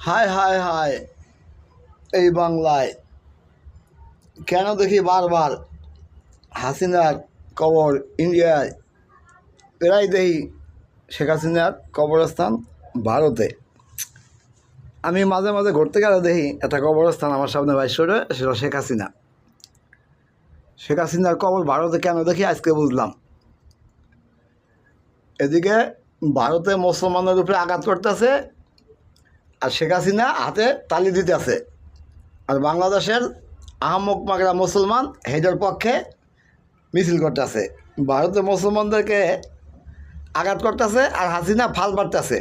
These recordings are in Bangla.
হায় হায় হায়, এই বাংলায় কেন দেখি বারবার হাসিনার কবর ইন্ডিয়ায়, এরাই দেখি শেখ হাসিনার কবরস্থান ভারতে। আমি মাঝে মাঝে ঘুরতে গেলে দেখি একটা কবরস্থান আমার সামনে বাইশরে, সেটা শেখ হাসিনা। শেখ হাসিনার কবর ভারতে কেন দেখি আজকে বুঝলাম। এদিকে ভারতে মুসলমানের উপরে আঘাত করতেছে আর শেখ হাসিনা হাতে তালি দিতেছে, আর বাংলাদেশের আহমক মাগরা মুসলমান হেডের পক্ষে মিছিল করতেছে। ভারতে মুসলমানদেরকে আঘাত করতেছে আর হাসিনা ফাল পারতেছে।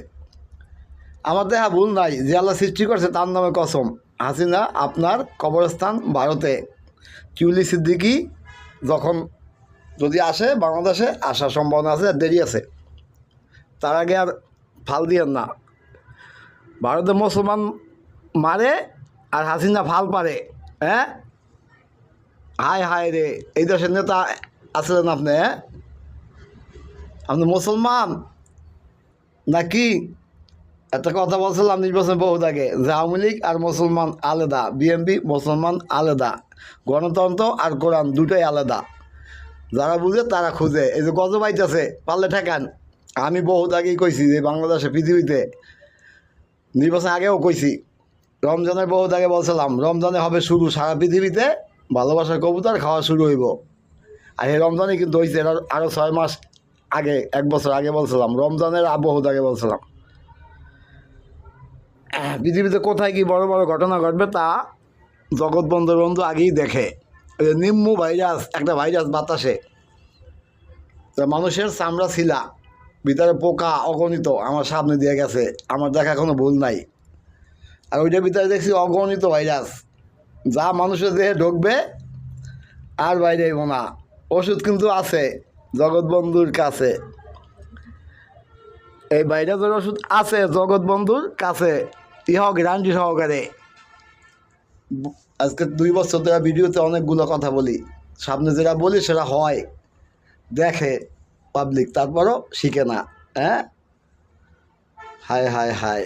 আমার দেখা ভুল নাই, যে আল্লাহ সৃষ্টি করছে তার নামে কসম, হাসিনা আপনার কবরস্থান ভারতে। কিউলি সিদ্দিকি যখন যদি আসে বাংলাদেশে, আসার সম্ভাবনা আছে, দেরি আছে, তার আগে আর ফাল দিয়েন না। ভারতে মুসলমান মারে আর হাসিনা ফাল পারে। হ্যাঁ, হায় হায় রে, এই দেশের নেতা আসলেন আপনি? হ্যাঁ, আপনি মুসলমান নাকি? একটা কথা বলছিলাম নির্বাচন বহুত আগে, যে আওয়ামী লীগ আর মুসলমান আলাদা, বিএনপি মুসলমান আলাদা, গণতন্ত্র আর কোরআন দুটোই আলাদা। যারা বুঝে তারা খুঁজে। এই যে গজব আইতেছে, পারলে ঠেকান। আমি বহুত আগেই কইছি যে বাংলাদেশে পৃথিবীতে নির্বাচন আগেও কইছি, রমজানের বহুত আগে বলছিলাম রমজানে হবে শুরু সারা পৃথিবীতে ভালোবাসার কবুতর খাওয়া শুরু হইব। আর এই রমজানে কিন্তু হয়েছে, এটা আরও 6 মাস আগে, 1 বছর আগে বলছিলাম, রমজানের বহুত আগে বলছিলাম। পৃথিবীতে কোথায় কি বড় বড় ঘটনা ঘটবে তা জগৎবন্ধু আগেই দেখে। নিম্মু ভাইরাস, একটা ভাইরাস বাতাসে, মানুষের চামড়া ছিলা, ভিতরে পোকা অগণিত আমার সামনে দিয়ে গেছে, আমার দেখা কোনো ভুল নাই। আর ওইটার ভিতরে দেখছি অগণিত ভাইরাস, যা মানুষের দেহে ঢুকবে আর বাইরে আইব না। ওষুধ কিন্তু আছে জগৎবন্ধুর কাছে, এই ভাইরাসের ওষুধ আছে জগৎবন্ধুর কাছে, ইহ গ্যারান্টি সহকারে। আজকে 2 বছর ধরে ভিডিওতে অনেকগুলো কথা বলি, সামনে যেটা বলি সেটা হয়, দেখে পাবলিক, তারপরও শিখে না। হ্যাঁ, হায় হায় হায়,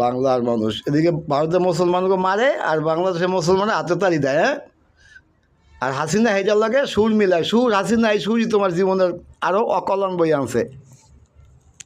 বাংলার মানুষ এদিকে ভারতের মুসলমানকে মারে আর বাংলাদেশের মুসলমানের হাতে তালি দেয়। হ্যাঁ, আর হাসিনা হেজার লাগে সুর মিলায়, সুর হাসিনা, এই সুরই তোমার জীবনের আরও অকল্যাণ বই আনছে।